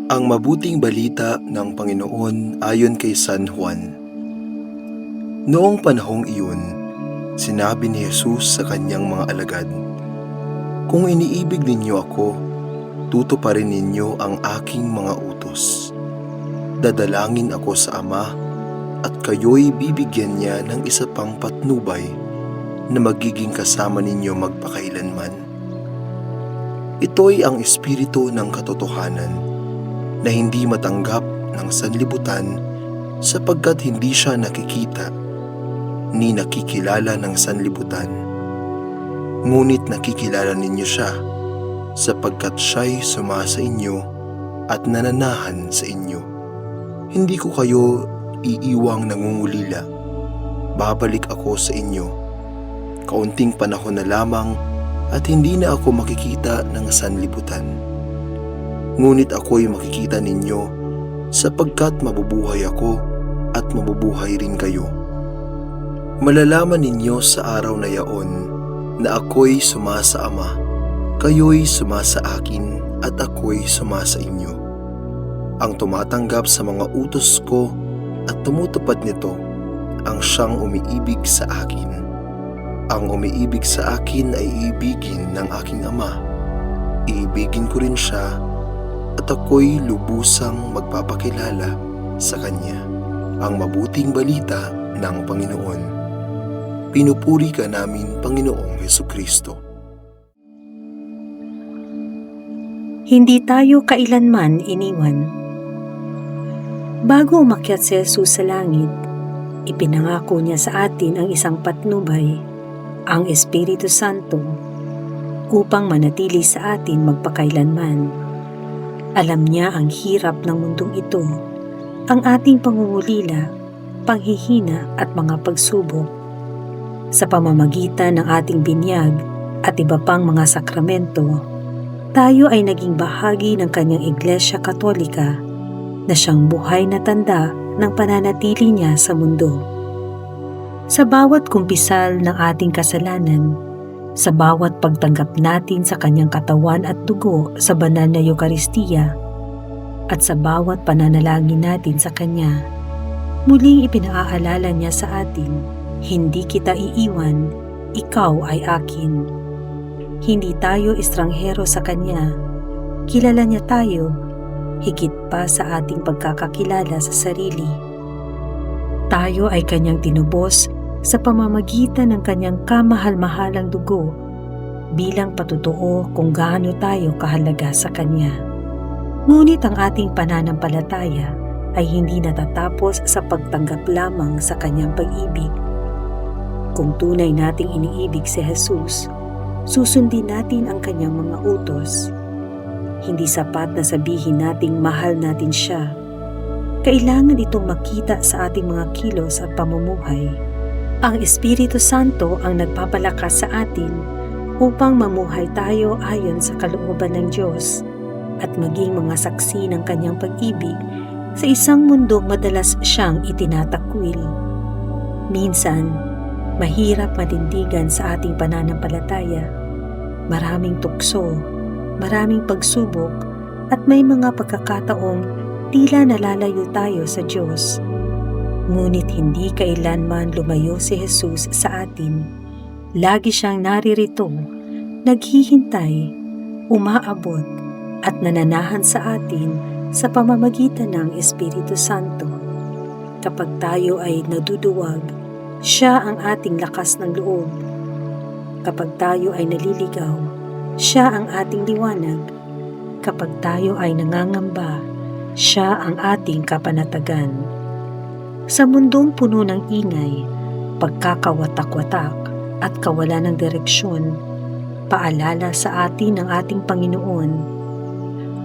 Ang mabuting balita ng Panginoon ayon kay San Juan. Noong panahong iyon, sinabi ni Jesus sa kanyang mga alagad, "Kung iniibig ninyo ako, tutuparin ninyo ang aking mga utos. Dadalangin ako sa Ama, at kayo'y bibigyan niya ng isa pang patnubay na magiging kasama ninyo magpakailanman. Ito'y ang Espiritu ng katotohanan, na hindi matanggap ng sanlibutan sapagkat hindi siya nakikita ni nakikilala ng sanlibutan. Ngunit nakikilala ninyo siya sapagkat siya'y sumasa inyo at nananahan sa inyo. Hindi ko kayo iiwang nangungulila. Babalik ako sa inyo. Kaunting panahon na lamang at hindi na ako makikita ng sanlibutan. Ngunit ako'y makikita ninyo sapagkat mabubuhay ako at mabubuhay rin kayo. Malalaman ninyo sa araw na yaon na ako'y sumasa Ama, kayo'y sumasa akin at ako'y sumasa inyo. Ang tumatanggap sa mga utos ko at tumutupad nito, ang siyang umiibig sa akin. Ang umiibig sa akin ay iibigin ng aking Ama. Iibigin ko rin siya at ako'y lubusang magpapakilala sa Kanya." Ang mabuting balita ng Panginoon. Pinupuri ka namin, Panginoong Hesukristo. Hindi tayo kailanman iniwan. Bago umakyat si Jesus sa langit, ipinangako niya sa atin ang isang patnubay, ang Espiritu Santo, upang manatili sa atin magpakailanman. Alam niya ang hirap ng mundong ito, ang ating pangungulila, panghihina at mga pagsubok. Sa pamamagitan ng ating binyag at iba pang mga sakramento, tayo ay naging bahagi ng kanyang Iglesia Katolika na siyang buhay na tanda ng pananatili niya sa mundo. Sa bawat kumpisal ng ating kasalanan, sa bawat pagtanggap natin sa kanyang katawan at dugo sa banal na Eukaristiya, at sa bawat pananalangin natin sa kanya, muling ipinaaalala niya sa atin, "Hindi kita iiwan, ikaw ay akin." Hindi tayo estranghero sa kanya. Kilala niya tayo, higit pa sa ating pagkakakilala sa sarili. Tayo ay kanyang tinubos sa pamamagitan ng kanyang kamahal-mahalang dugo bilang patutuo kung gaano tayo kahalaga sa kanya. Ngunit ang ating pananampalataya ay hindi natatapos sa pagtanggap lamang sa kanyang pag-ibig. Kung tunay nating iniibig si Jesus, susundin natin ang kanyang mga utos. Hindi sapat na sabihin nating mahal natin siya. Kailangan itong makita sa ating mga kilos at pamumuhay. Ang Espiritu Santo ang nagpapalakas sa atin upang mamuhay tayo ayon sa kalooban ng Diyos at maging mga saksi ng kanyang pag-ibig sa isang mundong madalas siyang itinatakwil. Minsan, mahirap matindigan sa ating pananampalataya. Maraming tukso, maraming pagsubok, at may mga pagkakataong tila nalalayo tayo sa Diyos. Ngunit hindi kailanman lumayo si Jesus sa atin. Lagi siyang naririto, naghihintay, umaabot, at nananahan sa atin sa pamamagitan ng Espiritu Santo. Kapag tayo ay naduduwag, siya ang ating lakas ng loob. Kapag tayo ay naliligaw, siya ang ating liwanag. Kapag tayo ay nangangamba, siya ang ating kapanatagan. Sa mundong puno ng ingay, pagkakawatak-watak at kawalan ng direksyon, paalala sa atin ng ating Panginoon,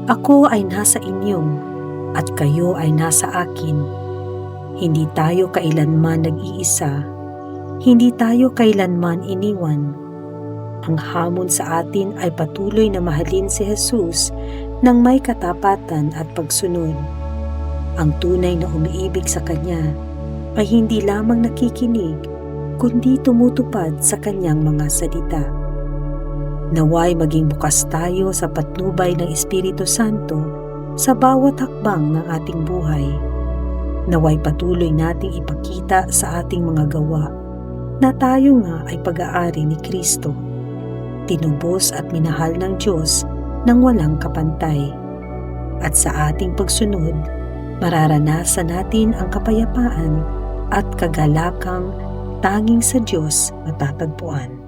"Ako ay nasa inyong at kayo ay nasa akin." Hindi tayo kailanman nag-iisa, hindi tayo kailanman iniwan. Ang hamon sa atin ay patuloy na mahalin si Jesus ng may katapatan at pagsunod. Ang tunay na umiibig sa Kanya ay hindi lamang nakikinig, kundi tumutupad sa Kanyang mga salita. Naway maging bukas tayo sa patnubay ng Espiritu Santo sa bawat hakbang ng ating buhay. Naway patuloy nating ipakita sa ating mga gawa na tayo nga ay pag-aari ni Kristo, tinubos at minahal ng Diyos ng walang kapantay. At sa ating pagsunod, mararanasan natin ang kapayapaan at kagalakang tanging sa Diyos matatagpuan.